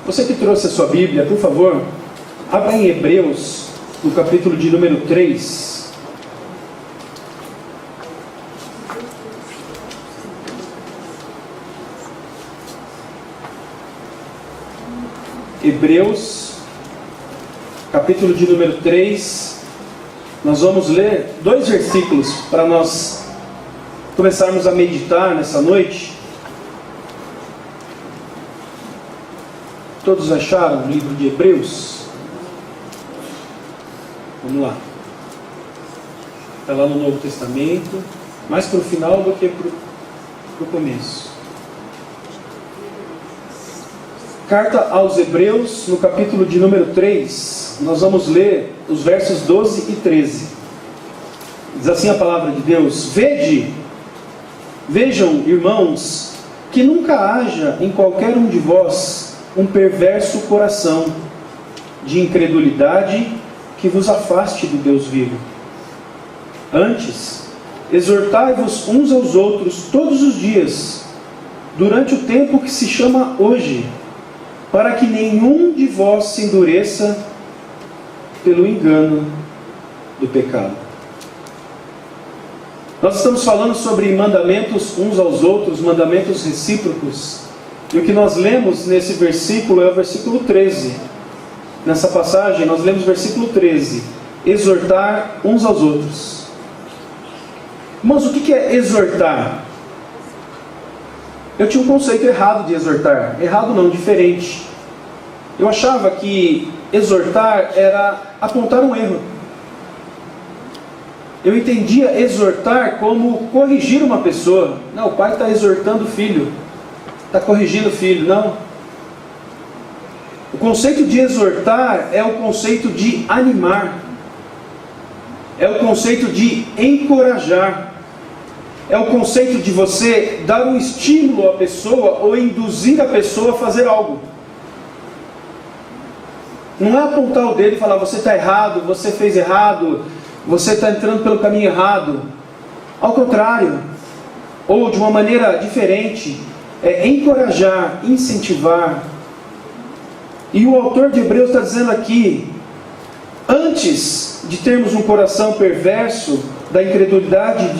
Você que trouxe a sua Bíblia, por favor, abra em Hebreus, no capítulo de número 3. Hebreus, capítulo de número 3. Nós vamos ler 2 versículos para nós começarmos a meditar nessa noite. Todos acharam o livro de Hebreus? Vamos lá. Está lá no Novo Testamento, mais para o final do que para o começo. Carta aos Hebreus, no capítulo de número 3, nós vamos ler os versos 12 e 13. Diz assim a palavra de Deus: Vejam, irmãos, que nunca haja em qualquer um de vós um perverso coração de incredulidade que vos afaste do Deus vivo. Antes, exortai-vos uns aos outros todos os dias, durante o tempo que se chama hoje, para que nenhum de vós se endureça pelo engano do pecado. Nós estamos falando sobre mandamentos uns aos outros, mandamentos recíprocos. E o que nós lemos nesse versículo é o versículo 13. Nessa passagem nós lemos o versículo 13. Exortar uns aos outros. Irmãos, o que é exortar? Eu tinha um conceito errado de exortar. Errado não, diferente. Eu achava que exortar era apontar um erro. Eu entendia exortar como corrigir uma pessoa. Não, o pai está exortando o filho, está corrigindo o filho. Não. O conceito de exortar é o conceito de animar. É o conceito de encorajar. É o conceito de você dar um estímulo à pessoa ou induzir a pessoa a fazer algo. Não é apontar o dedo e falar: você está errado, você fez errado, você está entrando pelo caminho errado. Ao contrário, ou de uma maneira diferente, é encorajar, incentivar. E o autor de Hebreus está dizendo aqui: antes de termos um coração perverso da incredulidade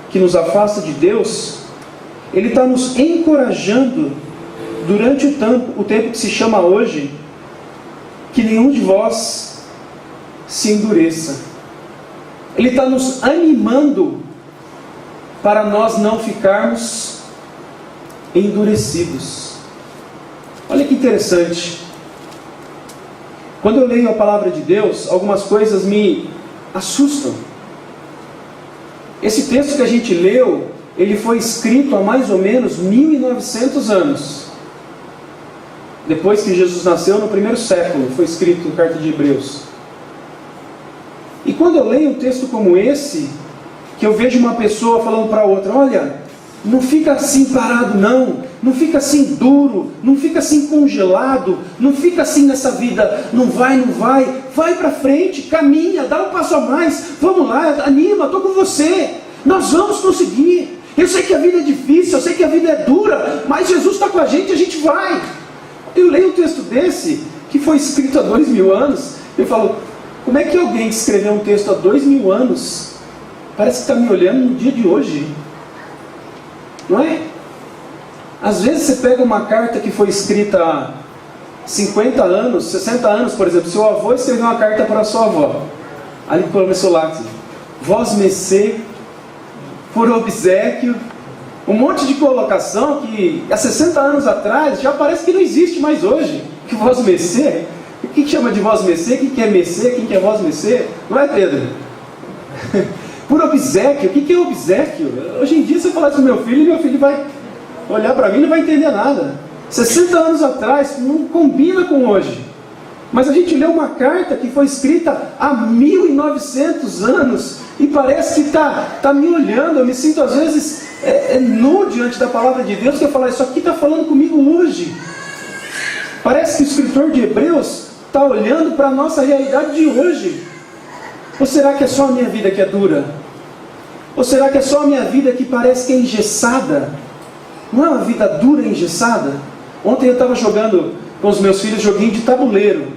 que nos afasta de Deus, ele está nos encorajando durante o tempo que se chama hoje, que nenhum de vós se endureça. Ele está nos animando para nós não ficarmos endurecidos. Olha que interessante. Quando eu leio a palavra de Deus, algumas coisas me assustam. Esse texto que a gente leu, ele foi escrito há mais ou menos 1900 anos. Depois que Jesus nasceu, no primeiro século, foi escrito a carta de Hebreus. E quando eu leio um texto como esse, que eu vejo uma pessoa falando para outra: olha, não fica assim parado não fica assim duro, não fica assim congelado, não fica assim nessa vida, não vai para frente, caminha, dá um passo a mais, vamos lá, anima, estou com você, nós vamos conseguir. Eu sei que a vida é difícil, eu sei que a vida é dura, mas Jesus está com a gente vai. Eu leio um texto desse, que foi escrito há 2000 anos, eu falo: como é que alguém que escreveu um texto há 2000 anos parece que está me olhando no dia de hoje? Não é? Às vezes você pega uma carta que foi escrita há 50 anos, 60 anos, por exemplo. Seu avô escreveu uma carta para a sua avó. Ali começou lá assim: vós mecê, por obséquio. Um monte de colocação que há 60 anos atrás já parece que não existe mais hoje. Que vós mecê? O que chama de vós mecê? O que é mecê? Quem que é vós mecê? Não é, Pedro? Por obséquio. O que é obséquio? Hoje em dia, se eu falar isso para meu filho vai olhar para mim e não vai entender nada. 60 anos atrás não combina com hoje. Mas a gente lê uma carta que foi escrita há 1900 anos e parece que está me olhando. Eu me sinto às vezes nu diante da palavra de Deus, que eu falo: isso aqui está falando comigo hoje. Parece que o escritor de Hebreus está olhando para a nossa realidade de hoje. Ou será que é só a minha vida que é dura? Ou será que é só a minha vida que parece que é engessada? Não é uma vida dura e engessada? Ontem eu estava jogando com os meus filhos joguinho de tabuleiro,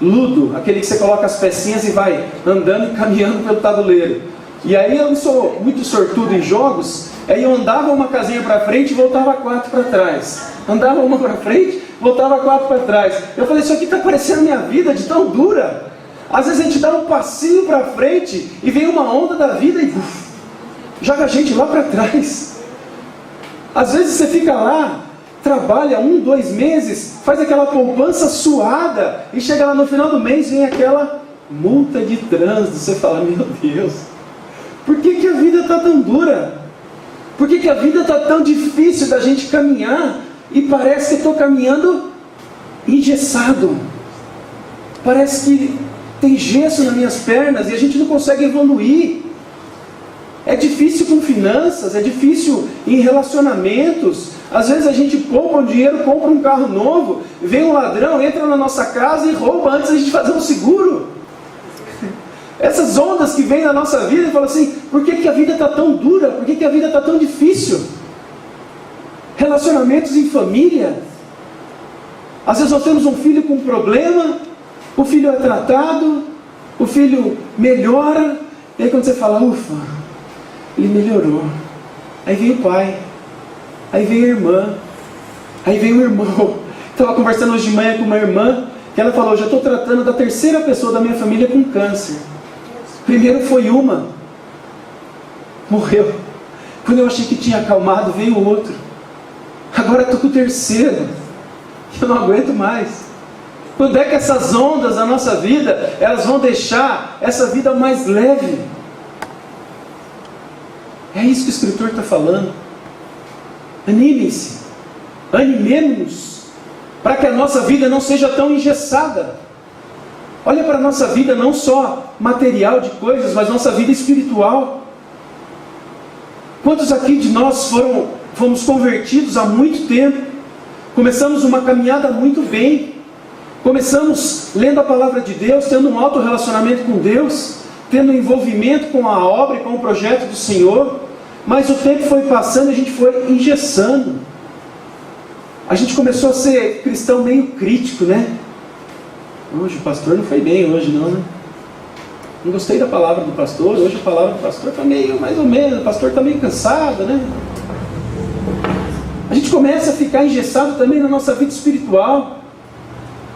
ludo, aquele que você coloca as pecinhas e vai andando e caminhando pelo tabuleiro. E aí eu sou muito sortudo em jogos, aí eu andava uma casinha para frente e voltava 4 para trás. Andava uma para frente, voltava 4 para trás. Eu falei, isso aqui está parecendo minha vida de tão dura. Às vezes a gente dá um passinho para frente e vem uma onda da vida e joga a gente lá para trás. Às vezes você fica lá, trabalha 1, 2 meses, faz aquela poupança suada e chega lá no final do mês, vem aquela multa de trânsito. Você fala, meu Deus, por que a vida está tão dura? Por que a vida está tão difícil da gente caminhar e parece que estou caminhando engessado? Parece que tem gesso nas minhas pernas e a gente não consegue evoluir. É difícil com finanças, é difícil em relacionamentos. Às vezes a gente poupa um dinheiro, compra um carro novo, vem um ladrão, entra na nossa casa e rouba antes da gente fazer um seguro. Essas ondas que vêm na nossa vida e falam assim, por que a vida está tão dura? Por que a vida está tão difícil? Relacionamentos em família. Às vezes nós temos um filho com problema, o filho é tratado, o filho melhora, e aí quando você fala, ufa, ele melhorou. Aí vem o pai, aí vem a irmã, aí vem o irmão. Estava conversando hoje de manhã com uma irmã, que ela falou, já estou tratando da 3ª pessoa da minha família com câncer. Primeiro foi uma, morreu. Quando eu achei que tinha acalmado, veio o outro. Agora estou com o 3º, eu não aguento mais. Quando é que essas ondas da nossa vida, elas vão deixar essa vida mais leve? É isso que o escritor está falando. Animem-se, animemos-nos, para que a nossa vida não seja tão engessada. Olha para a nossa vida, não só material de coisas, mas nossa vida espiritual. Quantos aqui de nós fomos convertidos há muito tempo? Começamos uma caminhada muito bem. Começamos lendo a palavra de Deus, tendo um alto relacionamento com Deus, tendo envolvimento com a obra e com o projeto do Senhor. Mas o tempo foi passando e a gente foi engessando. A gente começou a ser cristão meio crítico, né? Hoje o pastor não foi bem hoje não, né? Não gostei da palavra do pastor, hoje a palavra do pastor está meio, mais ou menos, o pastor está meio cansado, né? A gente começa a ficar engessado também na nossa vida espiritual.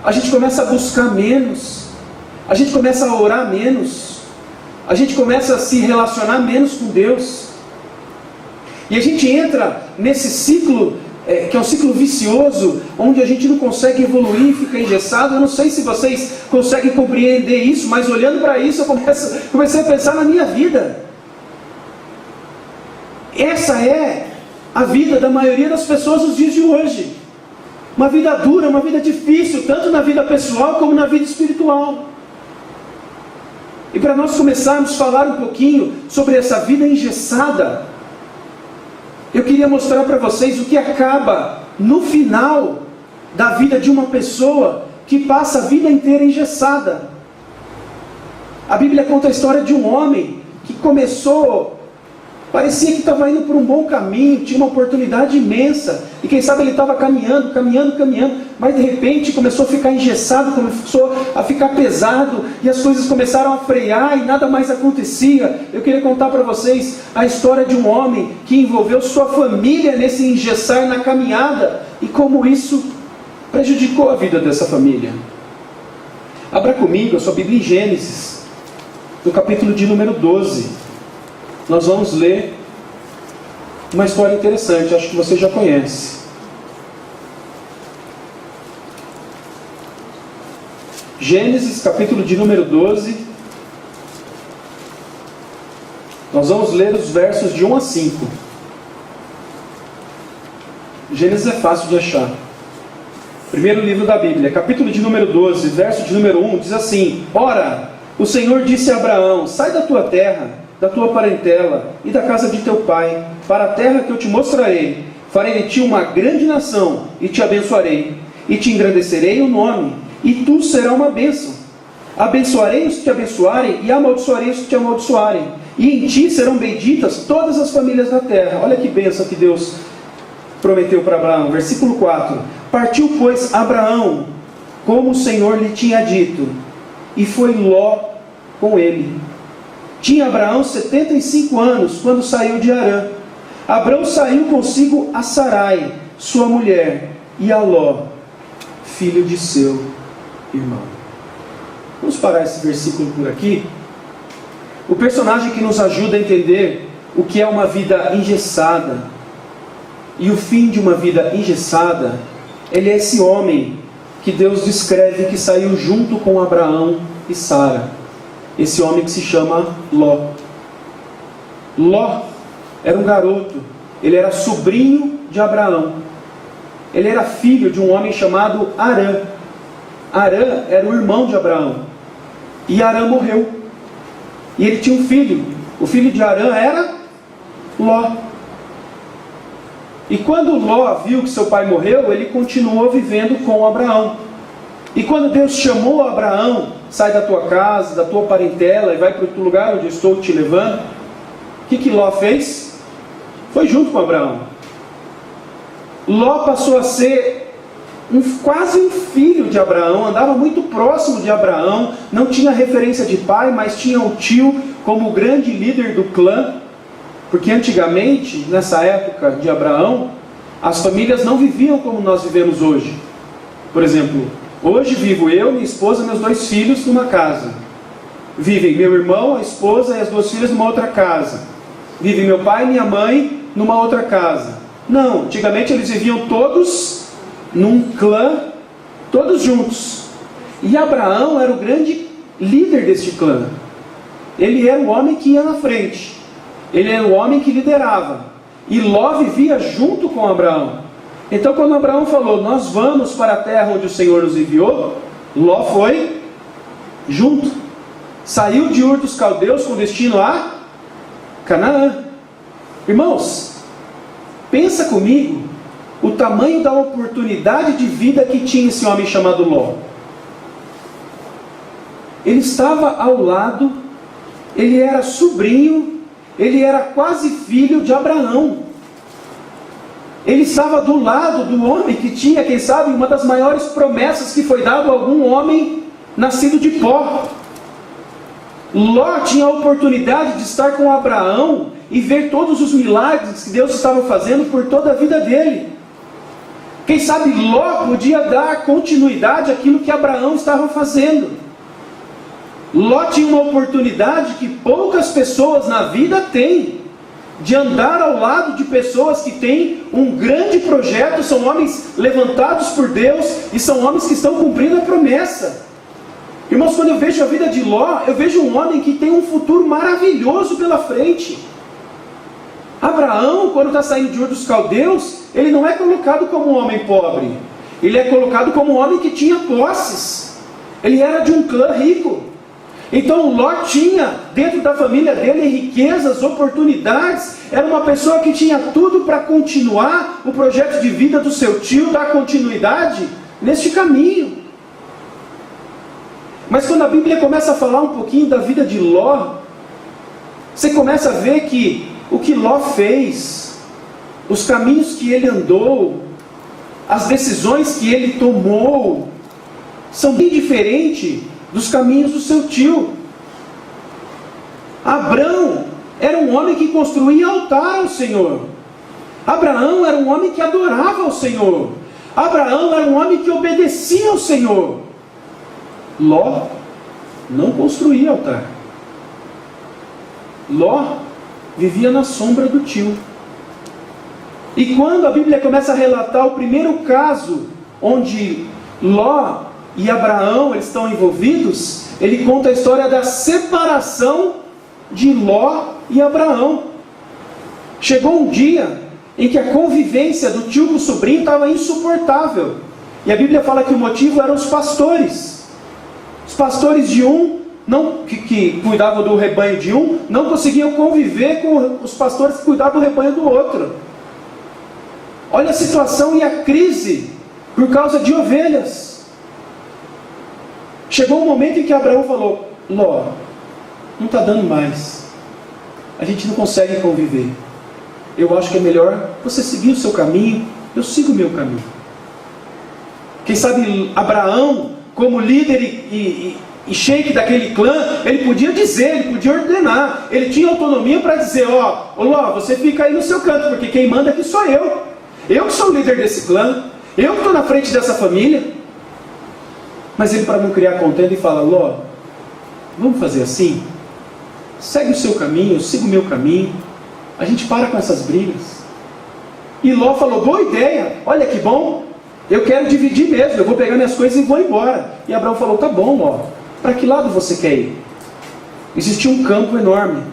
A gente começa a buscar menos. A gente começa a orar menos. A gente começa a se relacionar menos com Deus. E a gente entra nesse ciclo, que é um ciclo vicioso, onde a gente não consegue evoluir e fica engessado. Eu não sei se vocês conseguem compreender isso, mas olhando para isso, eu comecei a pensar na minha vida. Essa é a vida da maioria das pessoas nos dias de hoje. Uma vida dura, uma vida difícil, tanto na vida pessoal como na vida espiritual. E para nós começarmos a falar um pouquinho sobre essa vida engessada, eu queria mostrar para vocês o que acaba no final da vida de uma pessoa que passa a vida inteira engessada. A Bíblia conta a história de um homem que começou, parecia que estava indo por um bom caminho, tinha uma oportunidade imensa, e quem sabe ele estava caminhando, mas de repente começou a ficar engessado, começou a ficar pesado, e as coisas começaram a frear e nada mais acontecia. Eu queria contar para vocês a história de um homem que envolveu sua família nesse engessar na caminhada, e como isso prejudicou a vida dessa família. Abra comigo a sua Bíblia em Gênesis, no capítulo de número 12. Nós vamos ler uma história interessante, acho que você já conhece. Gênesis, capítulo de número 12. Nós vamos ler os versos de 1 a 5. Gênesis é fácil de achar. Primeiro livro da Bíblia, capítulo de número 12, verso de número 1, diz assim: Ora, o Senhor disse a Abraão: sai da tua terra, da tua parentela e da casa de teu pai, para a terra que eu te mostrarei. Farei de ti uma grande nação, e te abençoarei, e te engrandecerei o nome, e tu serás uma bênção. Abençoarei os que te abençoarem, e amaldiçoarei os que te amaldiçoarem, e em ti serão benditas todas as famílias da terra. Olha que bênção que Deus prometeu para Abraão. Versículo 4: Partiu, pois, Abraão, como o Senhor lhe tinha dito, e foi Ló com ele. Tinha Abraão 75 anos, quando saiu de Harã. Abraão saiu consigo a Sarai, sua mulher, e a Ló, filho de seu irmão. Vamos parar esse versículo por aqui. O personagem que nos ajuda a entender o que é uma vida engessada e o fim de uma vida engessada, ele é esse homem que Deus descreve que saiu junto com Abraão e Sara. Esse homem que se chama Ló. Ló era um garoto, ele era sobrinho de Abraão. Ele era filho de um homem chamado Harã. Harã era o irmão de Abraão. E Harã morreu. E ele tinha um filho. O filho de Harã era Ló. E quando Ló viu que seu pai morreu, ele continuou vivendo com Abraão. E quando Deus chamou Abraão, sai da tua casa, da tua parentela e vai para outro lugar onde eu estou te levando, o que Ló fez? Foi junto com Abraão. Ló passou a ser quase um filho de Abraão, andava muito próximo de Abraão, não tinha referência de pai, mas tinha o tio como o grande líder do clã, porque antigamente, nessa época de Abraão, as famílias não viviam como nós vivemos hoje. Por exemplo, hoje vivo eu, minha esposa e meus 2 filhos numa casa. Vivem meu irmão, a esposa e as 2 filhas numa outra casa. Vive meu pai e minha mãe numa outra casa. Não, antigamente eles viviam todos num clã, todos juntos. E Abraão era o grande líder deste clã. Ele era o homem que ia na frente. Ele era o homem que liderava. E Ló vivia junto com Abraão. Então quando Abraão falou, nós vamos para a terra onde o Senhor nos enviou, Ló foi junto. Saiu de Ur dos Caldeus com destino a Canaã. Irmãos, pensa comigo o tamanho da oportunidade de vida que tinha esse homem chamado Ló. Ele estava ao lado, ele era sobrinho, ele era quase filho de Abraão. Ele estava do lado do homem que tinha, quem sabe, uma das maiores promessas que foi dado a algum homem nascido de pó. Ló tinha a oportunidade de estar com Abraão e ver todos os milagres que Deus estava fazendo por toda a vida dele. Quem sabe Ló podia dar continuidade àquilo que Abraão estava fazendo. Ló tinha uma oportunidade que poucas pessoas na vida têm, de andar ao lado de pessoas que têm um grande projeto, são homens levantados por Deus e são homens que estão cumprindo a promessa. Irmãos, quando eu vejo a vida de Ló, eu vejo um homem que tem um futuro maravilhoso pela frente. Abraão, quando está saindo de Ur dos Caldeus, ele não é colocado como um homem pobre. Ele é colocado como um homem que tinha posses. Ele era de um clã rico. Então Ló tinha dentro da família dele riquezas, oportunidades. Era uma pessoa que tinha tudo para continuar o projeto de vida do seu tio, dar continuidade neste caminho. Mas quando a Bíblia começa a falar um pouquinho da vida de Ló, você começa a ver que o que Ló fez, os caminhos que ele andou, as decisões que ele tomou, são bem diferentes dos caminhos do seu tio. Abrão era um homem que construía altar ao Senhor. Abraão era um homem que adorava ao Senhor. Abraão era um homem que obedecia ao Senhor. Ló não construía altar. Ló vivia na sombra do tio. E quando a Bíblia começa a relatar o primeiro caso onde Ló e Abraão eles estão envolvidos, ele conta a história da separação de Ló e Abraão. Chegou um dia em que a convivência do tio com o sobrinho estava insuportável. E a Bíblia fala que o motivo eram os pastores. Os pastores de um, que cuidavam do rebanho de um, não conseguiam conviver com os pastores que cuidavam do rebanho do outro. Olha a situação e a crise por causa de ovelhas. Chegou um momento em que Abraão falou, Ló, não está dando mais. A gente não consegue conviver. Eu acho que é melhor você seguir o seu caminho, eu sigo o meu caminho. Quem sabe Abraão, como líder e sheik daquele clã, ele podia dizer, ele podia ordenar, ele tinha autonomia para dizer: ó Ló, você fica aí no seu canto, porque quem manda aqui sou eu que sou o líder desse clã, eu que estou na frente dessa família. Mas ele, para não criar contenda, ele fala: Ló, vamos fazer assim, segue o seu caminho, eu sigo o meu caminho, a gente para com essas brigas. E Ló falou: boa ideia, olha que bom, eu quero dividir mesmo, eu vou pegar minhas coisas e vou embora. E Abraão falou: tá bom, Ló, para que lado você quer ir? Existia um campo enorme.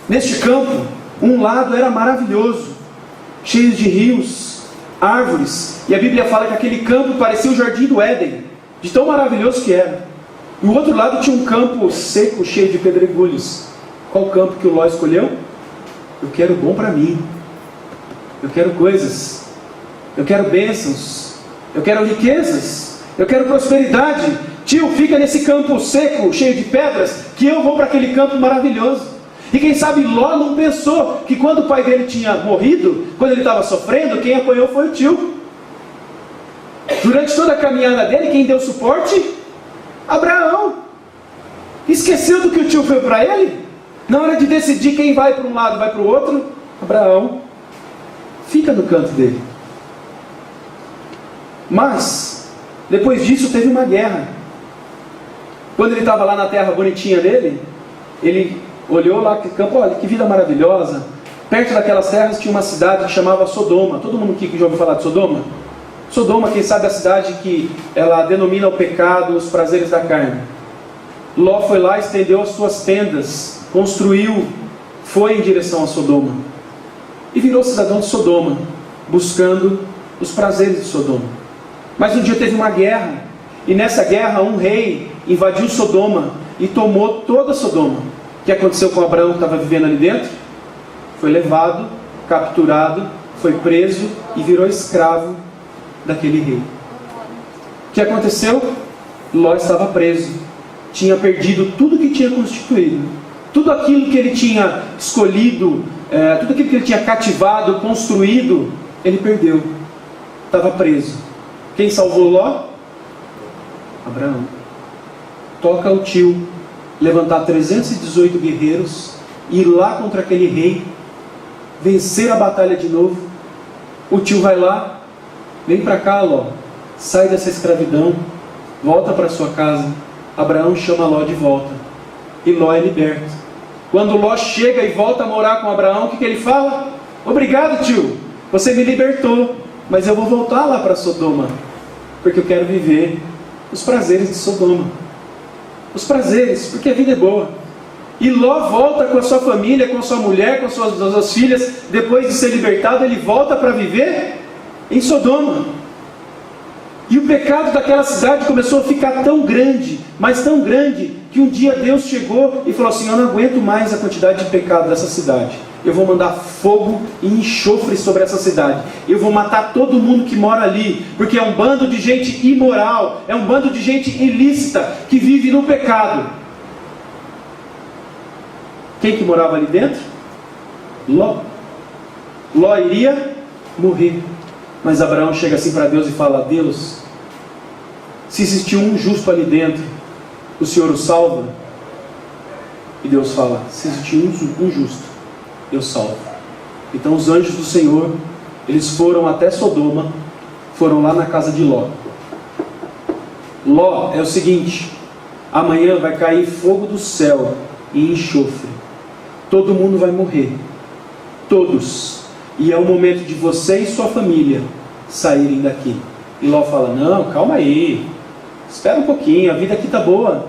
Neste campo, um lado era maravilhoso, cheio de rios, árvores, e a Bíblia fala que aquele campo parecia o jardim do Éden, de tão maravilhoso que era. E o outro lado tinha um campo seco, cheio de pedregulhos. Qual campo que o Ló escolheu? Eu quero bom para mim, eu quero coisas, eu quero bênçãos, eu quero riquezas, eu quero prosperidade. Tio, fica nesse campo seco, cheio de pedras, que eu vou para aquele campo maravilhoso. E quem sabe Ló não pensou que quando o pai dele tinha morrido, quando ele estava sofrendo, quem apoiou foi o tio. Durante toda a caminhada dele, quem deu suporte? Abraão. Esqueceu do que o tio fez para ele? Na hora de decidir quem vai para um lado, vai para o outro, Abraão fica no canto dele. Mas, depois disso, teve uma guerra. Quando ele estava lá na terra bonitinha dele, ele olhou lá que campo, olha que vida maravilhosa. Perto daquelas terras tinha uma cidade que chamava Sodoma. Todo mundo aqui que já ouviu falar de Sodoma? Sodoma, quem sabe, é a cidade que ela denomina o pecado, os prazeres da carne. Ló foi lá, estendeu as suas tendas, construiu, foi em direção a Sodoma e virou cidadão de Sodoma, buscando os prazeres de Sodoma. Mas um dia teve uma guerra, e nessa guerra um rei invadiu Sodoma e tomou toda Sodoma. O que aconteceu com Abraão, que estava vivendo ali dentro? Foi levado, capturado, foi preso e virou escravo daquele rei. O que aconteceu? Ló estava preso, tinha perdido tudo que tinha constituído, tudo aquilo que ele tinha escolhido, tudo aquilo que ele tinha cativado, construído, ele perdeu, estava preso. Quem salvou Ló? Abraão. Toca o tio levantar 318 guerreiros, ir lá contra aquele rei, vencer a batalha de novo. O tio vai lá: vem para cá, Ló, sai dessa escravidão, volta para sua casa. Abraão chama Ló de volta, e Ló é liberto. Quando Ló chega e volta a morar com Abraão, o que ele fala? Obrigado, tio, você me libertou, mas eu vou voltar lá para Sodoma, porque eu quero viver os prazeres de Sodoma. Os prazeres, porque a vida é boa. E Ló volta com a sua família, com a sua mulher, com as suas filhas. Depois de ser libertado, ele volta para viver em Sodoma. E o pecado daquela cidade começou a ficar tão grande, mas tão grande, que um dia Deus chegou e falou assim: eu não aguento mais a quantidade de pecado dessa cidade. Eu vou mandar fogo e enxofre sobre essa cidade. Eu vou matar todo mundo que mora ali, porque é um bando de gente imoral, é um bando de gente ilícita, que vive no pecado. Quem que morava ali dentro? Ló. Ló iria morrer. Mas Abraão chega assim para Deus e fala: Deus, se existiu um justo ali dentro, o Senhor o salva? E Deus fala: se existiu um justo, eu salvo. Então os anjos do Senhor, eles foram até Sodoma, foram lá na casa de Ló. Ló, é o seguinte: amanhã vai cair fogo do céu e enxofre. Todo mundo vai morrer. Todos. E é o momento de você e sua família saírem daqui. E Ló fala: não, calma aí, espera um pouquinho, a vida aqui está boa,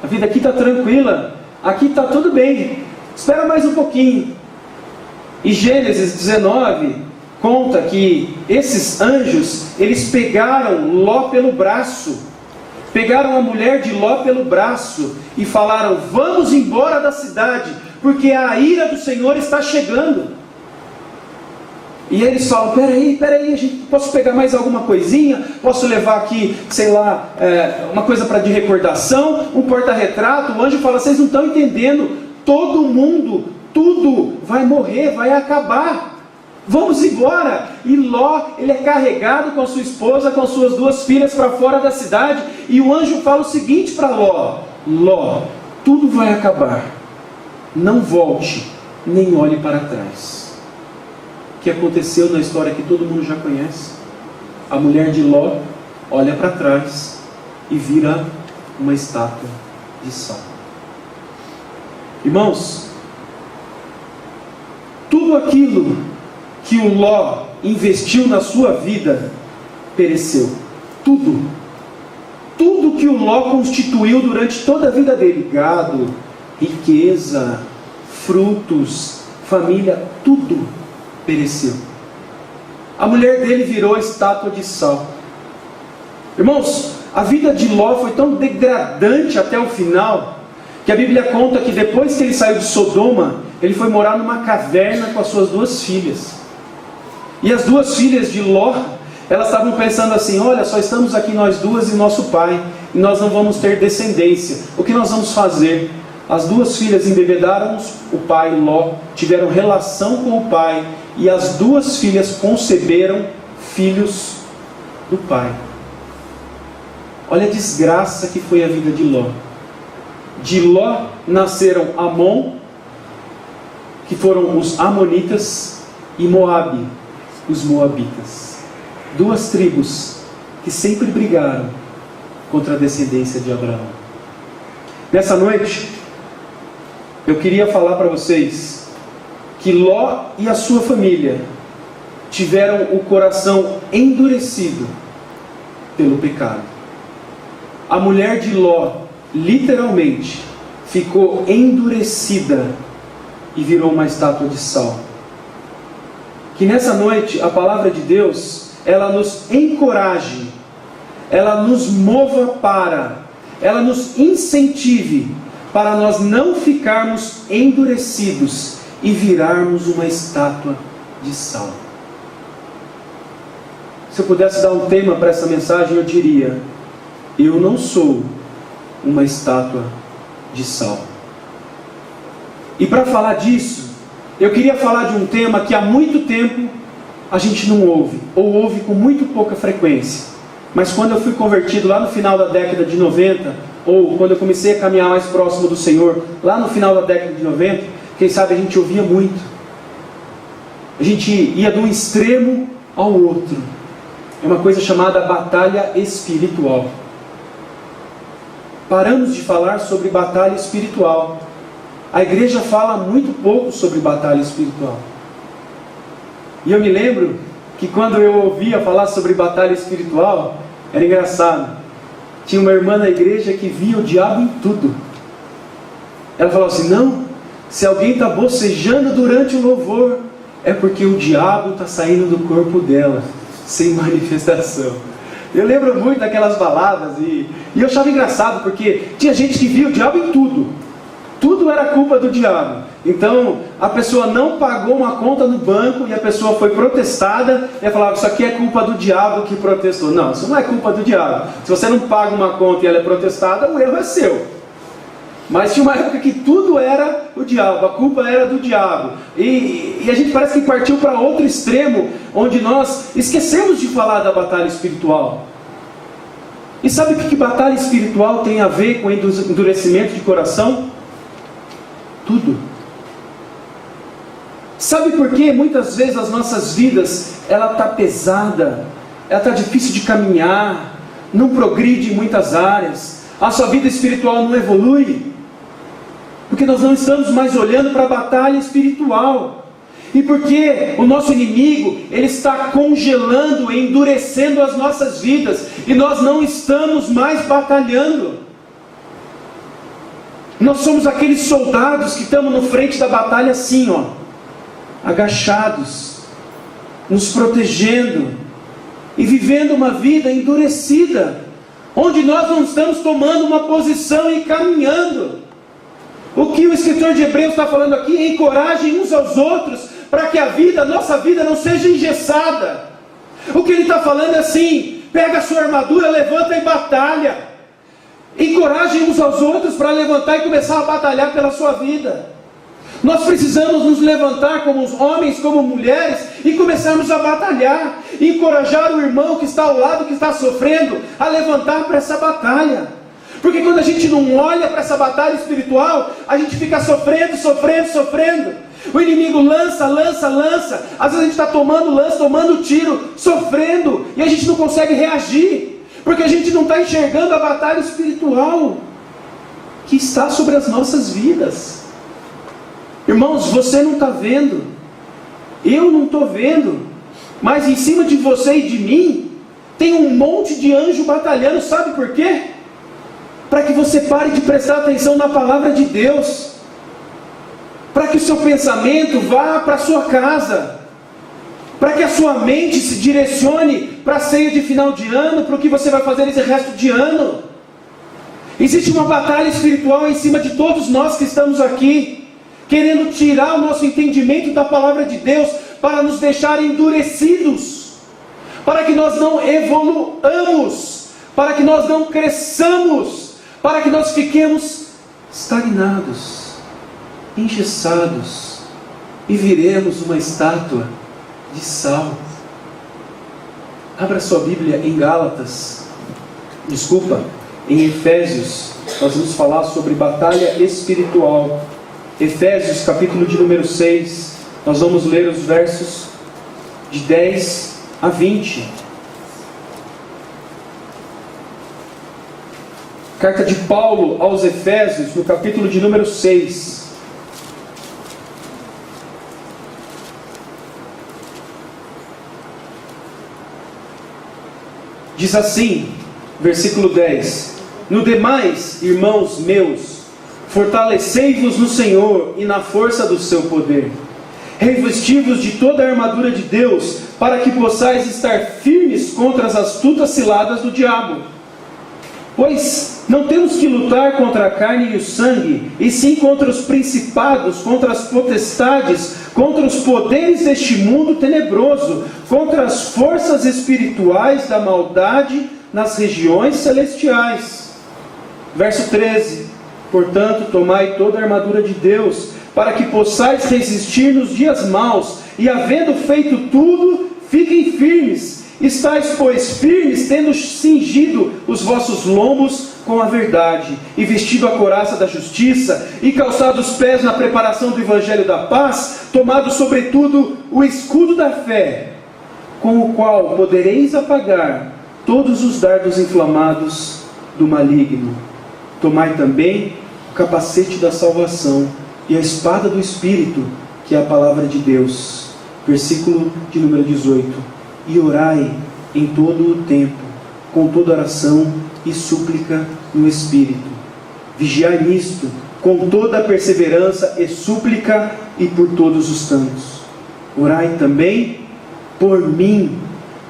a vida aqui está tranquila, aqui está tudo bem, espera mais um pouquinho. E Gênesis 19 conta que esses anjos, eles pegaram Ló pelo braço, pegaram a mulher de Ló pelo braço e falaram: vamos embora da cidade, porque a ira do Senhor está chegando. E eles falam: peraí, posso pegar mais alguma coisinha? Posso levar aqui, sei lá, uma coisa para de recordação, um porta-retrato? O anjo fala: vocês não estão entendendo, todo mundo, tudo vai morrer, vai acabar. Vamos embora. E Ló, ele é carregado com a sua esposa, com as suas 2 filhas para fora da cidade. E o anjo fala o seguinte para Ló: Ló, tudo vai acabar. Não volte, nem olhe para trás. O que aconteceu na história que todo mundo já conhece? A mulher de Ló olha para trás e vira uma estátua de sal. Irmãos, tudo aquilo que o Ló investiu na sua vida pereceu. Tudo. Tudo que o Ló constituiu durante toda a vida dele, gado, riqueza, frutos, família, tudo pereceu. A mulher dele virou estátua de sal. Irmãos, a vida de Ló foi tão degradante até o final, que a Bíblia conta que depois que ele saiu de Sodoma, ele foi morar numa caverna com as suas 2 filhas. E as 2 filhas de Ló, elas estavam pensando assim: olha, só estamos aqui nós 2 e nosso pai, e nós não vamos ter descendência. O que nós vamos fazer? As 2 filhas embebedaram o pai Ló, tiveram relação com o pai, e as 2 filhas conceberam filhos do pai. Olha a desgraça que foi a vida de Ló. De Ló nasceram Amon, que foram os amonitas, e Moabe, os moabitas. 2 tribos que sempre brigaram contra a descendência de Abraão. Nessa noite, eu queria falar para vocês que Ló e a sua família tiveram o coração endurecido pelo pecado. A mulher de Ló, literalmente, ficou endurecida e virou uma estátua de sal. Que nessa noite a palavra de Deus, ela nos encoraje, ela nos mova ela nos incentive para nós não ficarmos endurecidos e virarmos uma estátua de sal. Se eu pudesse dar um tema para essa mensagem, eu diria: eu não sou uma estátua de sal. E para falar disso, eu queria falar de um tema que há muito tempo a gente não ouve, ou ouve com muito pouca frequência. Mas quando eu fui convertido lá no final da década de 90, ou quando eu comecei a caminhar mais próximo do Senhor, lá no final da década de 90, quem sabe a gente ouvia muito. A gente ia de um extremo ao outro. É uma coisa chamada batalha espiritual. Paramos de falar sobre batalha espiritual. A igreja fala muito pouco sobre batalha espiritual. E eu me lembro que quando eu ouvia falar sobre batalha espiritual, era engraçado. Tinha uma irmã na igreja que via o diabo em tudo. Ela falava assim: não, se alguém está bocejando durante o louvor, é porque o diabo está saindo do corpo dela, sem manifestação. Eu lembro muito daquelas baladas e eu achava engraçado, porque tinha gente que via o diabo em tudo. Tudo era culpa do diabo. Então, a pessoa não pagou uma conta no banco e a pessoa foi protestada e ela falava: isso aqui é culpa do diabo que protestou. Não, isso não é culpa do diabo. Se você não paga uma conta e ela é protestada, o erro é seu. Mas tinha uma época que tudo era o diabo, a culpa era do diabo. E a gente parece que partiu para outro extremo, onde nós esquecemos de falar da batalha espiritual. E sabe o que batalha espiritual tem a ver com endurecimento de coração? Tudo. Sabe por que muitas vezes as nossas vidas, ela está pesada, ela está difícil de caminhar, não progride em muitas áreas, a sua vida espiritual não evolui? Porque nós não estamos mais olhando para a batalha espiritual. E porque o nosso inimigo, ele está congelando, endurecendo as nossas vidas, e nós não estamos mais batalhando. Nós somos aqueles soldados que estamos no frente da batalha assim, ó, agachados, nos protegendo e vivendo uma vida endurecida, onde nós não estamos tomando uma posição e caminhando. O que o escritor de Hebreus está falando aqui: encorajem uns aos outros, para que a nossa vida não seja engessada. O que ele está falando é assim: pega a sua armadura, levanta e batalha. Encorajem uns aos outros para levantar e começar a batalhar pela sua vida. Nós precisamos nos levantar como homens, como mulheres, e começarmos a batalhar, e encorajar o irmão que está ao lado, que está sofrendo, a levantar para essa batalha. Porque quando a gente não olha para essa batalha espiritual, a gente fica sofrendo. O inimigo lança. Às vezes a gente está tomando lança, tomando tiro, sofrendo, e a gente não consegue reagir, porque a gente não está enxergando a batalha espiritual que está sobre as nossas vidas. Irmãos, você não está vendo, eu não estou vendo, mas em cima de você e de mim tem um monte de anjo batalhando. Sabe por quê? Para que você pare de prestar atenção na palavra de Deus, para que o seu pensamento vá para a sua casa, para que a sua mente se direcione para a ceia de final de ano, para o que você vai fazer esse resto de ano. Existe uma batalha espiritual em cima de todos nós que estamos aqui, querendo tirar o nosso entendimento da palavra de Deus, para nos deixar endurecidos, para que nós não evoluamos, para que nós não cresçamos, para que nós fiquemos estagnados, engessados, e viremos uma estátua de sal. Abra sua Bíblia em em Efésios. Nós vamos falar sobre batalha espiritual. Efésios, capítulo de número 6. Nós vamos ler os versos de 10 a 20. Carta de Paulo aos Efésios, no capítulo de número 6. Diz assim, versículo 10: No demais, irmãos meus, fortalecei-vos no Senhor e na força do seu poder. Revesti-vos de toda a armadura de Deus, para que possais estar firmes contra as astutas ciladas do diabo. Pois não temos que lutar contra a carne e o sangue, e sim contra os principados, contra as potestades, contra os poderes deste mundo tenebroso, contra as forças espirituais da maldade nas regiões celestiais. Verso 13: Portanto, tomai toda a armadura de Deus, para que possais resistir nos dias maus, e havendo feito tudo, fiquem firmes. Estais, pois, firmes, tendo cingido os vossos lombos com a verdade, e vestido a couraça da justiça, e calçado os pés na preparação do evangelho da paz, tomado sobretudo o escudo da fé, com o qual podereis apagar todos os dardos inflamados do maligno. Tomai também o capacete da salvação e a espada do Espírito, que é a palavra de Deus. Versículo de número 18. E orai em todo o tempo, com toda oração e súplica no Espírito. Vigiai nisto, com toda a perseverança e súplica, e por todos os santos. Orai também por mim,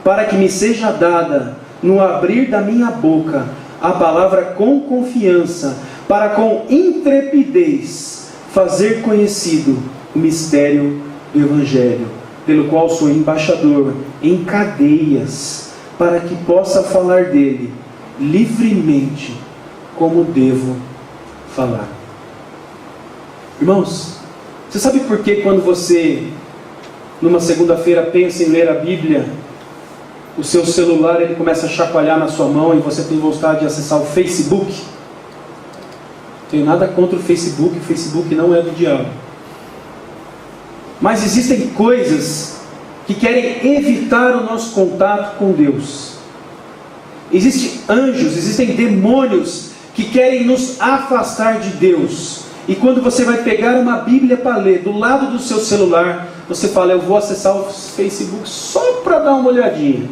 para que me seja dada, no abrir da minha boca, a palavra com confiança, para com intrepidez fazer conhecido o mistério do Evangelho, pelo qual sou embaixador em cadeias, para que possa falar dele livremente, como devo falar. Irmãos, você sabe por que quando você, numa segunda-feira, pensa em ler a Bíblia, o seu celular ele começa a chacoalhar na sua mão e você tem vontade de acessar o Facebook? Não tenho nada contra o Facebook não é do diabo. Mas existem coisas que querem evitar o nosso contato com Deus. Existem anjos, existem demônios que querem nos afastar de Deus. E quando você vai pegar uma Bíblia para ler do lado do seu celular, você fala, eu vou acessar o Facebook só para dar uma olhadinha.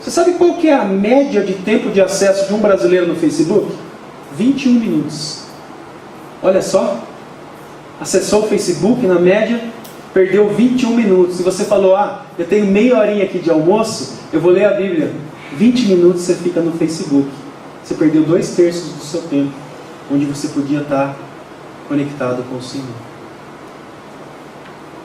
Você sabe qual que é a média de tempo de acesso de um brasileiro no Facebook? 21 minutos. Olha só, acessou o Facebook, na média, perdeu 21 minutos. E você falou, eu tenho meia horinha aqui de almoço, eu vou ler a Bíblia. 20 minutos você fica no Facebook. Você perdeu 2/3 do seu tempo, onde você podia estar conectado com o Senhor.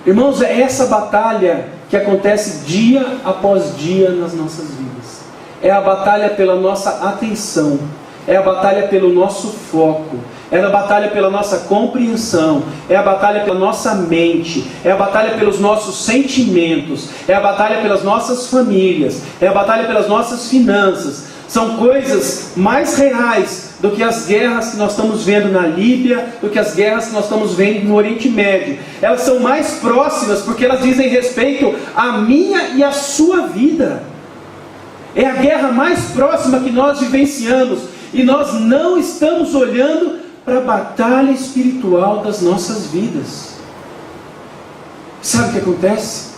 Irmãos, é essa batalha que acontece dia após dia nas nossas vidas. É a batalha pela nossa atenção, é a batalha pelo nosso foco, É a batalha pela nossa compreensão, é a batalha pela nossa mente, é a batalha pelos nossos sentimentos, é a batalha pelas nossas famílias, é a batalha pelas nossas finanças. São coisas mais reais do que as guerras que nós estamos vendo na Líbia, do que as guerras que nós estamos vendo no Oriente Médio. Elas são mais próximas porque elas dizem respeito à minha e à sua vida. É a guerra mais próxima que nós vivenciamos, e nós não estamos olhando para a batalha espiritual das nossas vidas. Sabe o que acontece?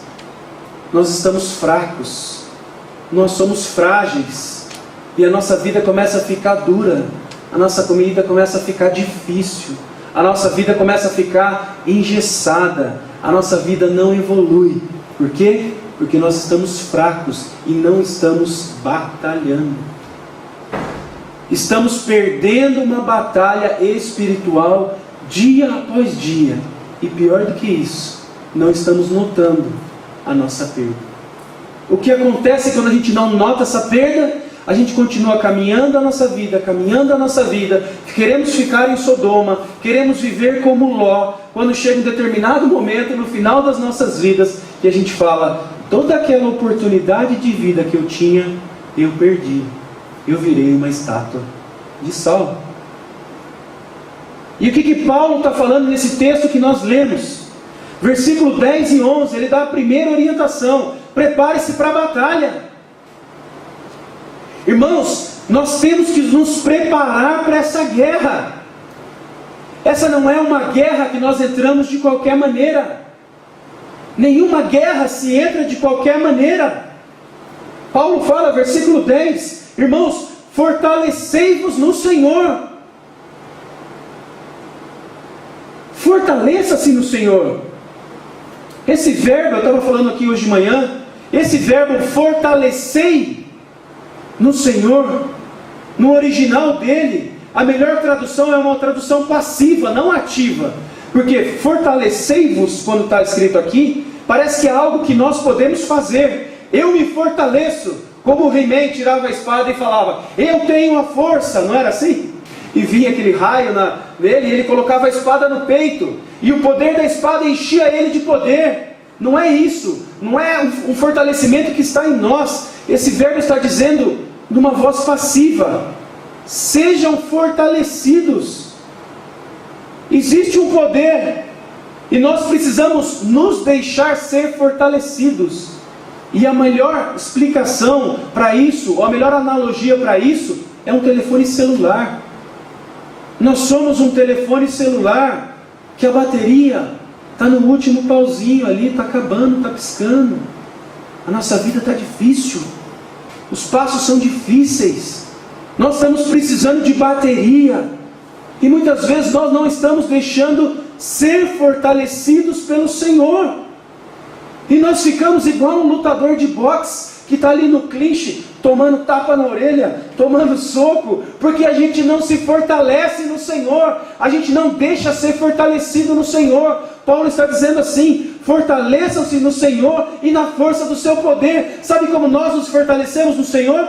Nós estamos fracos, nós somos frágeis, e a nossa vida começa a ficar dura, a nossa comida começa a ficar difícil, a nossa vida começa a ficar engessada, a nossa vida não evolui. Por quê? Porque nós estamos fracos e não estamos batalhando. Estamos perdendo uma batalha espiritual dia após dia. E pior do que isso, não estamos notando a nossa perda. O que acontece quando a gente não nota essa perda? A gente continua caminhando a nossa vida, queremos ficar em Sodoma, queremos viver como Ló. Quando chega um determinado momento, no final das nossas vidas, que a gente fala, toda aquela oportunidade de vida que eu tinha, eu perdi. Eu virei uma estátua de sal. E o que Paulo está falando nesse texto que nós lemos? Versículo 10 e 11, ele dá a primeira orientação: prepare-se para a batalha. Irmãos, nós temos que nos preparar para essa guerra. Essa não é uma guerra que nós entramos de qualquer maneira. Nenhuma guerra se entra de qualquer maneira. Paulo fala, versículo 10, irmãos, fortalecei-vos no Senhor. Fortaleça-se no Senhor. Esse verbo, eu estava falando aqui hoje de manhã, esse verbo fortalecei no Senhor, no original dele, a melhor tradução é uma tradução passiva, não ativa. Porque fortalecei-vos, quando está escrito aqui, parece que é algo que nós podemos fazer. Eu me fortaleço, como o He-Man tirava a espada e falava, eu tenho a força, não era assim? E vinha aquele raio nele, e ele colocava a espada no peito, e o poder da espada enchia ele de poder. Não é isso, não é um fortalecimento que está em nós. Esse verbo está dizendo, numa voz passiva, sejam fortalecidos. Existe um poder, e nós precisamos nos deixar ser fortalecidos. E a melhor explicação para isso, ou a melhor analogia para isso, é um telefone celular. Nós somos um telefone celular, que a bateria está no último pauzinho ali, está acabando, está piscando. A nossa vida está difícil, os passos são difíceis, nós estamos precisando de bateria, e muitas vezes nós não estamos deixando ser fortalecidos pelo Senhor, e nós ficamos igual um lutador de boxe, que está ali no clinch, tomando tapa na orelha, tomando soco, porque a gente não se fortalece no Senhor, a gente não deixa ser fortalecido no Senhor. Paulo está dizendo assim, fortaleçam-se no Senhor e na força do seu poder. Sabe como nós nos fortalecemos no Senhor?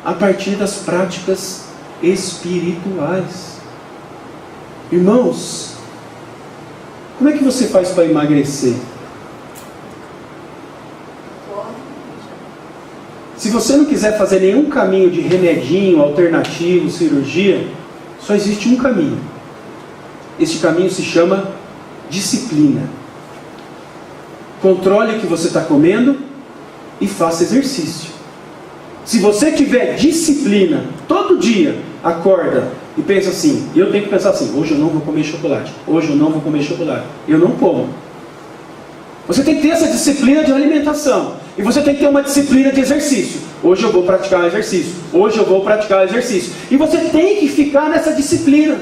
A partir das práticas espirituais. Irmãos, como é que você faz para emagrecer? Se você não quiser fazer nenhum caminho de remedinho, alternativo, cirurgia, só existe um caminho. Este caminho se chama disciplina. Controle o que você está comendo e faça exercício. Se você tiver disciplina, todo dia acorda e pensa assim, eu tenho que pensar assim, hoje eu não vou comer chocolate, hoje eu não vou comer chocolate, eu não como. Você tem que ter essa disciplina de alimentação. E você tem que ter uma disciplina de exercício. Hoje eu vou praticar exercício. Hoje eu vou praticar exercício. E você tem que ficar nessa disciplina.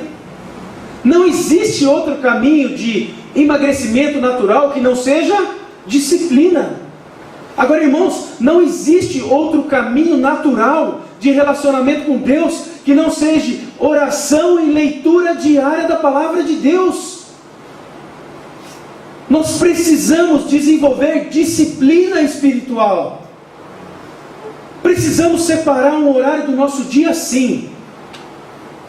Não existe outro caminho de emagrecimento natural que não seja disciplina. Agora, irmãos, não existe outro caminho natural de relacionamento com Deus que não seja oração e leitura diária da palavra de Deus. Nós precisamos desenvolver disciplina espiritual. Precisamos separar um horário do nosso dia sim.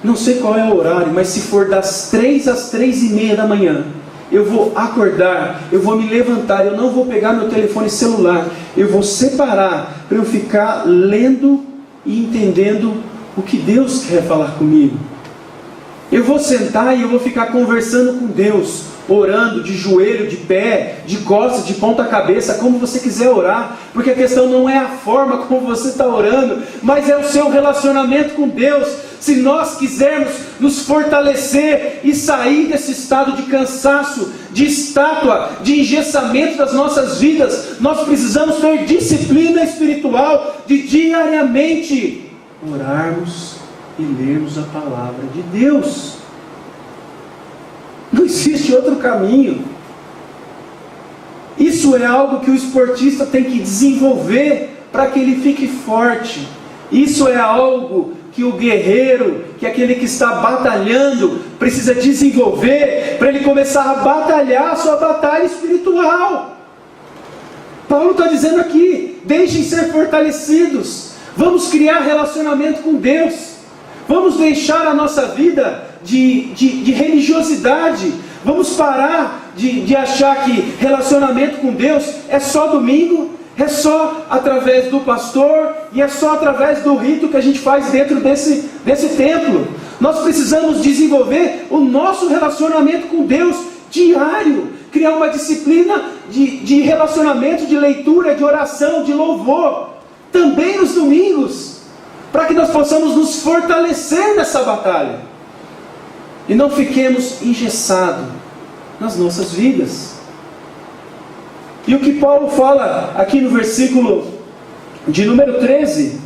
Não sei qual é o horário, mas se for das 3 às 3:30 da manhã, eu vou acordar, eu vou me levantar, eu não vou pegar meu telefone celular, eu vou separar para eu ficar lendo e entendendo o que Deus quer falar comigo. Eu vou sentar e eu vou ficar conversando com Deus, orando de joelho, de pé, de costas, de ponta cabeça, como você quiser orar, porque a questão não é a forma como você está orando, mas é o seu relacionamento com Deus. Se nós quisermos nos fortalecer e sair desse estado de cansaço, de estátua, de engessamento das nossas vidas, nós precisamos ter disciplina espiritual de diariamente orarmos e lermos a palavra de Deus. Não existe outro caminho. Isso é algo que o esportista tem que desenvolver para que ele fique forte. Isso é algo que o guerreiro, que aquele que está batalhando, precisa desenvolver para ele começar a batalhar a sua batalha espiritual. Paulo está dizendo aqui: deixem ser fortalecidos. Vamos criar relacionamento com Deus. Vamos deixar a nossa vida de religiosidade. Vamos parar de achar que relacionamento com Deus é só domingo, é só através do pastor e é só através do rito que a gente faz dentro desse templo. Nós precisamos desenvolver o nosso relacionamento com Deus diário, criar uma disciplina de relacionamento, de leitura, de oração, de louvor, também nos domingos, para que nós possamos nos fortalecer nessa batalha e não fiquemos engessados nas nossas vidas. E o que Paulo fala aqui no versículo de número 13,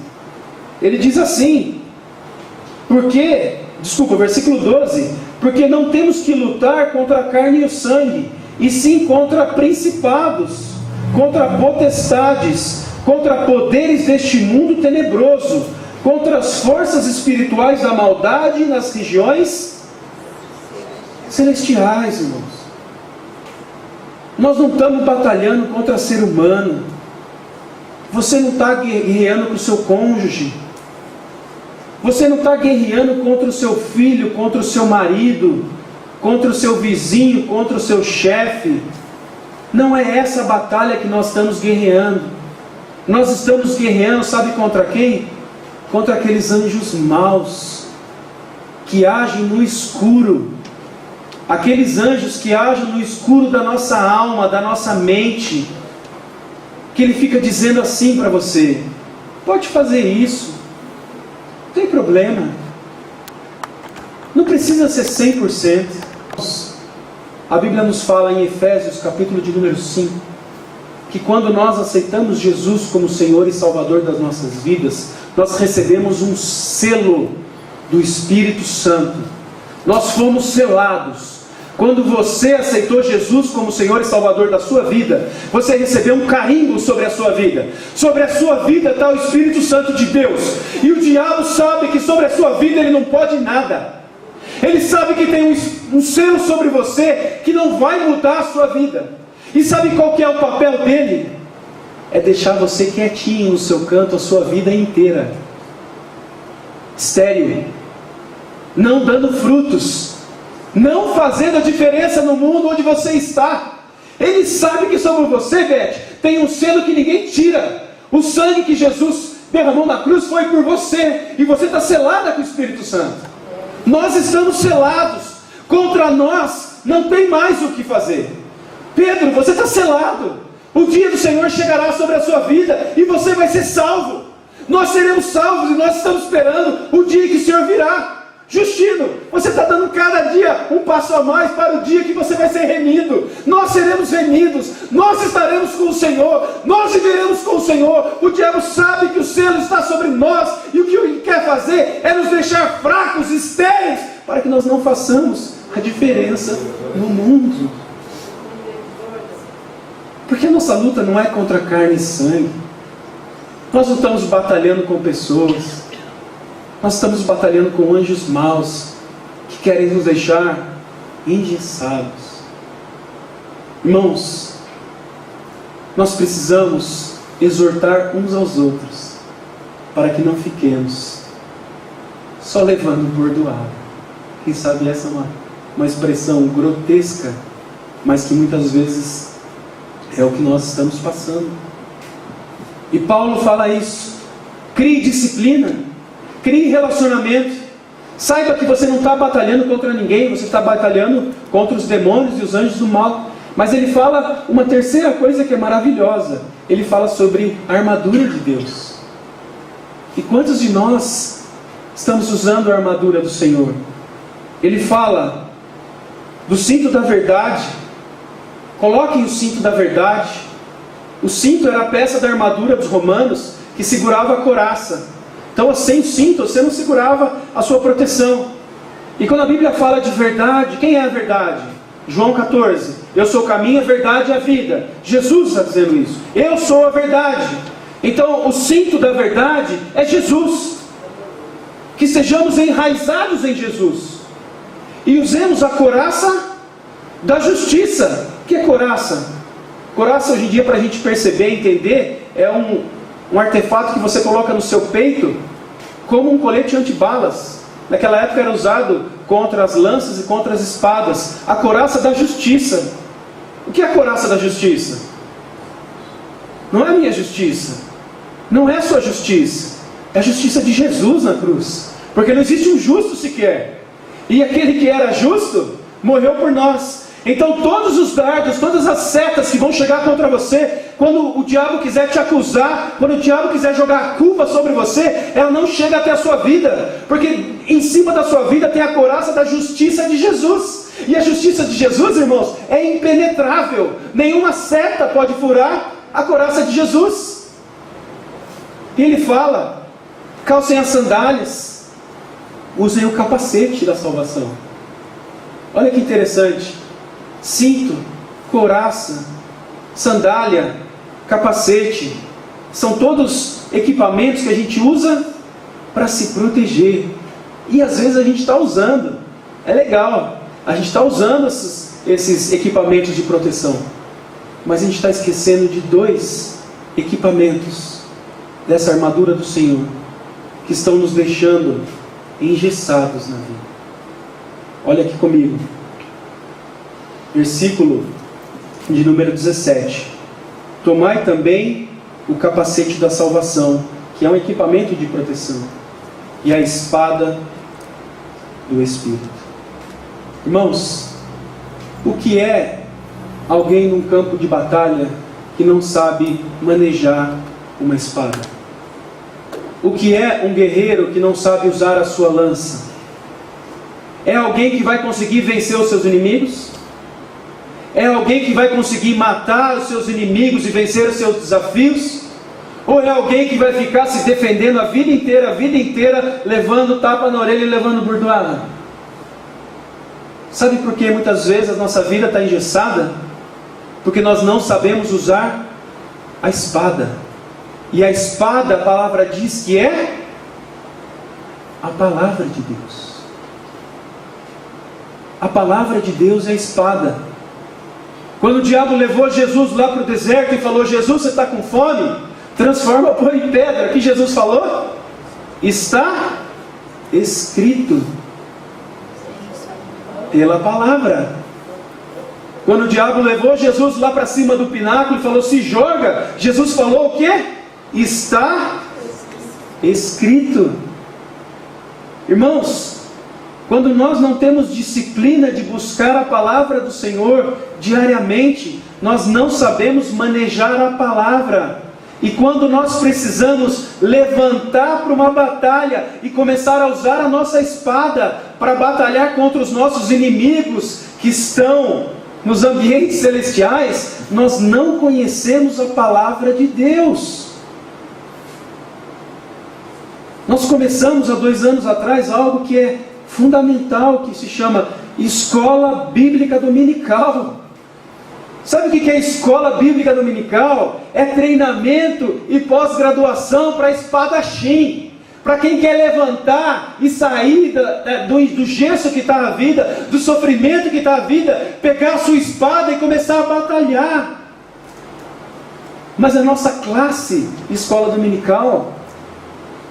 ele diz assim, versículo 12, porque não temos que lutar contra a carne e o sangue, e sim contra principados, contra potestades, contra poderes deste mundo tenebroso, contra as forças espirituais da maldade nas regiões celestiais, irmãos. Nós não estamos batalhando contra ser humano. Você não está guerreando com o seu cônjuge. Você não está guerreando contra o seu filho, contra o seu marido, contra o seu vizinho, contra o seu chefe. Não é essa a batalha que nós estamos guerreando. Nós estamos guerreando, sabe contra quem? Contra aqueles anjos maus que agem no escuro. Aqueles anjos que agem no escuro da nossa alma, da nossa mente, que ele fica dizendo assim para você: pode fazer isso, não tem problema, não precisa ser 100%. A Bíblia nos fala em Efésios, capítulo de número 5, que quando nós aceitamos Jesus como Senhor e Salvador das nossas vidas, nós recebemos um selo do Espírito Santo. Nós fomos selados. Quando você aceitou Jesus como Senhor e Salvador da sua vida, você recebeu um carimbo sobre a sua vida. Sobre a sua vida está o Espírito Santo de Deus. E o diabo sabe que sobre a sua vida ele não pode nada. Ele sabe que tem um selo sobre você que não vai mudar a sua vida. E sabe qual que é o papel dele? É deixar você quietinho no seu canto a sua vida inteira. Estéril. Não dando frutos. Não fazendo a diferença no mundo onde você está. Ele sabe que sobre você, Beth, tem um selo que ninguém tira. O sangue que Jesus derramou na cruz foi por você. E você está selada com o Espírito Santo. Nós estamos selados. Contra nós não tem mais o que fazer. Pedro, você está selado. O dia do Senhor chegará sobre a sua vida e você vai ser salvo. Nós seremos salvos e nós estamos esperando o dia que o Senhor virá. Justino, você está dando cada dia um passo a mais para o dia que você vai ser remido. Nós seremos remidos, nós estaremos com o Senhor, nós viveremos com o Senhor. O diabo sabe que o selo está sobre nós e o que ele quer fazer é nos deixar fracos, estéreis, para que nós não façamos a diferença no mundo. Porque a nossa luta não é contra carne e sangue. Nós não estamos batalhando com pessoas. Nós estamos batalhando com anjos maus que querem nos deixar engessados. Irmãos, nós precisamos exortar uns aos outros para que não fiquemos só levando bordoada. Quem sabe essa é uma expressão grotesca, mas que muitas vezes é o que nós estamos passando. E Paulo fala isso. Crie disciplina, crie relacionamento. Saiba que você não está batalhando contra ninguém, você está batalhando contra os demônios e os anjos do mal. Mas ele fala uma terceira coisa que é maravilhosa. Ele fala sobre a armadura de Deus. E quantos de nós estamos usando a armadura do Senhor? Ele fala do cinto da verdade. Coloquem o cinto da verdade. O cinto era a peça da armadura dos romanos que segurava a couraça. Então, sem o cinto, você não segurava a sua proteção. E quando a Bíblia fala de verdade, quem é a verdade? João 14. Eu sou o caminho, a verdade e a vida. Jesus está dizendo isso. Eu sou a verdade. Então, o cinto da verdade é Jesus. Que sejamos enraizados em Jesus. E usemos a couraça da justiça. O que é couraça? Couraça, hoje em dia, para a gente perceber e entender, é um artefato que você coloca no seu peito como um colete antibalas. Naquela época era usado contra as lanças e contra as espadas. A couraça da justiça. O que é a couraça da justiça? Não é a minha justiça. Não é a sua justiça. É a justiça de Jesus na cruz. Porque não existe um justo sequer. E aquele que era justo morreu por nós. Então todos os dardos, todas as setas que vão chegar contra você, quando o diabo quiser te acusar, quando o diabo quiser jogar a culpa sobre você, ela não chega até a sua vida, porque em cima da sua vida tem a couraça da justiça de Jesus. E a justiça de Jesus, irmãos, é impenetrável. Nenhuma seta pode furar a couraça de Jesus. E ele fala: calcem as sandálias, usem o capacete da salvação. Olha que interessante. Cinto, couraça, sandália, capacete, são todos equipamentos que a gente usa para se proteger. E às vezes a gente está usando, é legal, a gente está usando esses equipamentos de proteção, mas a gente está esquecendo de dois equipamentos dessa armadura do Senhor, que estão nos deixando engessados na vida. Olha aqui comigo. Versículo de número 17. Tomai também o capacete da salvação, que é um equipamento de proteção, e a espada do Espírito. Irmãos, o que é alguém num campo de batalha que não sabe manejar uma espada? O que é um guerreiro que não sabe usar a sua lança? É alguém que vai conseguir vencer os seus inimigos? É alguém que vai conseguir matar os seus inimigos e vencer os seus desafios? Ou é alguém que vai ficar se defendendo a vida inteira, levando tapa na orelha e levando bordoada? Sabe por que muitas vezes a nossa vida está engessada? Porque nós não sabemos usar a espada. E a espada, a palavra diz que é a palavra de Deus. A palavra de Deus é a espada. Quando o diabo levou Jesus lá para o deserto e falou: Jesus, você está com fome? Transforma o pão em pedra. O que Jesus falou? Está escrito. Pela palavra. Quando o diabo levou Jesus lá para cima do pináculo e falou: se joga, Jesus falou o quê? Está escrito. Irmãos, quando nós não temos disciplina de buscar a palavra do Senhor diariamente, nós não sabemos manejar a palavra. E quando nós precisamos levantar para uma batalha e começar a usar a nossa espada para batalhar contra os nossos inimigos que estão nos ambientes celestiais, nós não conhecemos a palavra de Deus. Nós começamos há 2 anos atrás algo que é fundamental, que se chama Escola Bíblica Dominical. Sabe o que é Escola Bíblica Dominical? É treinamento e pós-graduação para espadachim. Para quem quer levantar e sair do gesso que está a vida, do sofrimento que está a vida, pegar a sua espada e começar a batalhar. Mas a nossa classe, Escola Dominical,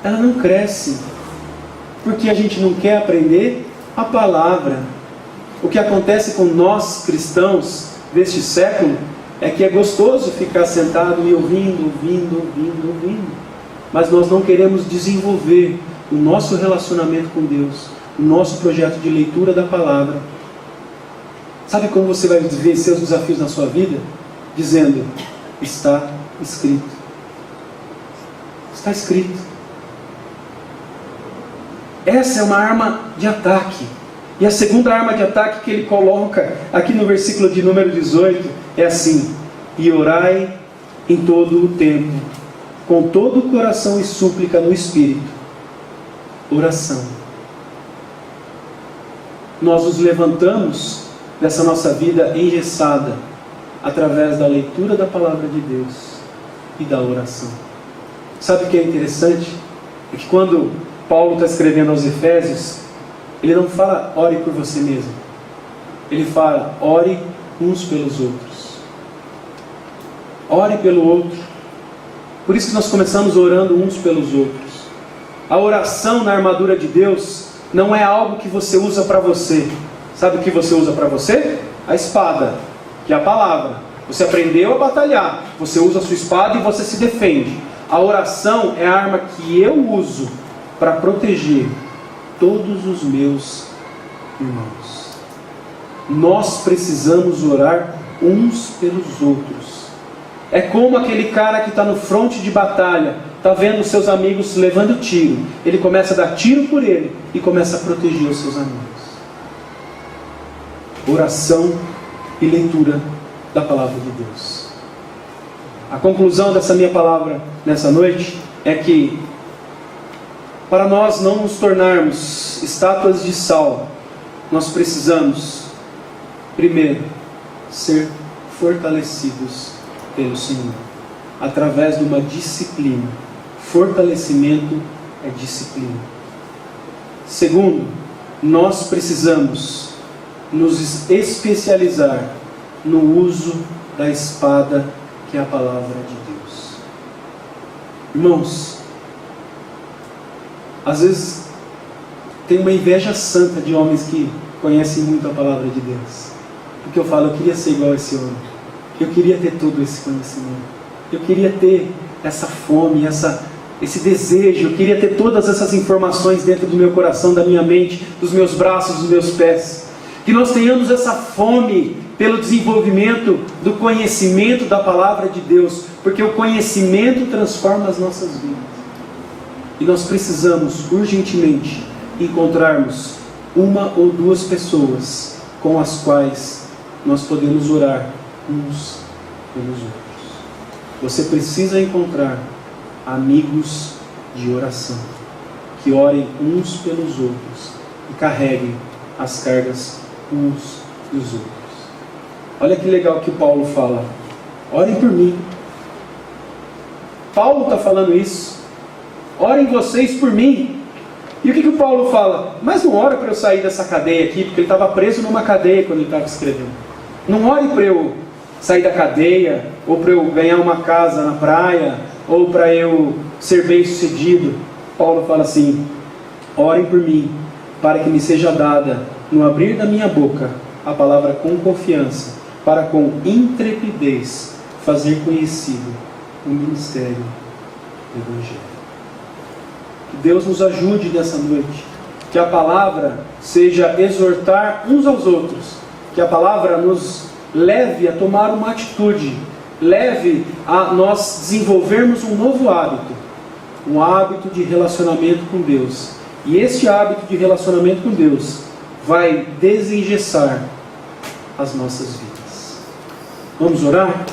ela não cresce. Porque a gente não quer aprender a palavra. O que acontece com nós cristãos deste século é que é gostoso ficar sentado e ouvindo. Mas nós não queremos desenvolver o nosso relacionamento com Deus, o nosso projeto de leitura da palavra. Sabe como você vai vencer os desafios na sua vida? Dizendo: está escrito. Está escrito. Essa é uma arma de ataque. E a segunda arma de ataque que ele coloca aqui no versículo de número 18 é assim: e orai em todo o tempo, com todo o coração e súplica no Espírito. Oração. Nós nos levantamos dessa nossa vida engessada através da leitura da palavra de Deus e da oração. Sabe o que é interessante? É que quando Paulo está escrevendo aos Efésios, ele não fala ore por você mesmo. Ele fala ore uns pelos outros. Ore pelo outro. Por isso que nós começamos orando uns pelos outros. A oração na armadura de Deus não é algo que você usa para você. Sabe o que você usa para você? A espada, que é a palavra. Você aprendeu a batalhar, você usa a sua espada e você se defende. A oração é a arma que eu uso para proteger todos os meus irmãos. Nós precisamos orar uns pelos outros. É como aquele cara que está no fronte de batalha, está vendo seus amigos levando tiro. Ele começa a dar tiro por ele e começa a proteger os seus amigos. Oração e leitura da palavra de Deus. A conclusão dessa minha palavra nessa noite é que, para nós não nos tornarmos estátuas de sal, nós precisamos, primeiro, ser fortalecidos pelo Senhor, através de uma disciplina. Fortalecimento é disciplina. Segundo, nós precisamos nos especializar no uso da espada, que é a palavra de Deus. Irmãos, às vezes tem uma inveja santa de homens que conhecem muito a palavra de Deus, porque eu falo, eu queria ser igual a esse homem, eu queria ter todo esse conhecimento, eu queria ter essa fome, esse desejo, eu queria ter todas essas informações dentro do meu coração, da minha mente, dos meus braços, dos meus pés. Que nós tenhamos essa fome pelo desenvolvimento do conhecimento da palavra de Deus, porque o conhecimento transforma as nossas vidas. E nós precisamos urgentemente encontrarmos uma ou duas pessoas com as quais nós podemos orar uns pelos outros. Você precisa encontrar amigos de oração, que orem uns pelos outros e carreguem as cargas uns dos outros. Olha que legal que Paulo fala: orem por mim. Paulo está falando isso. Orem vocês por mim. E o que o Paulo fala? Mas não ora para eu sair dessa cadeia aqui, porque ele estava preso numa cadeia quando ele estava escrevendo. Não ore para eu sair da cadeia, ou para eu ganhar uma casa na praia, ou para eu ser bem sucedido. Paulo fala assim: orem por mim, para que me seja dada, no abrir da minha boca, a palavra com confiança, para com intrepidez fazer conhecido o ministério do Evangelho. Que Deus nos ajude nessa noite, que a palavra seja exortar uns aos outros, que a palavra nos leve a tomar uma atitude, leve a nós desenvolvermos um novo hábito, um hábito de relacionamento com Deus. E este hábito de relacionamento com Deus vai desengessar as nossas vidas. Vamos orar?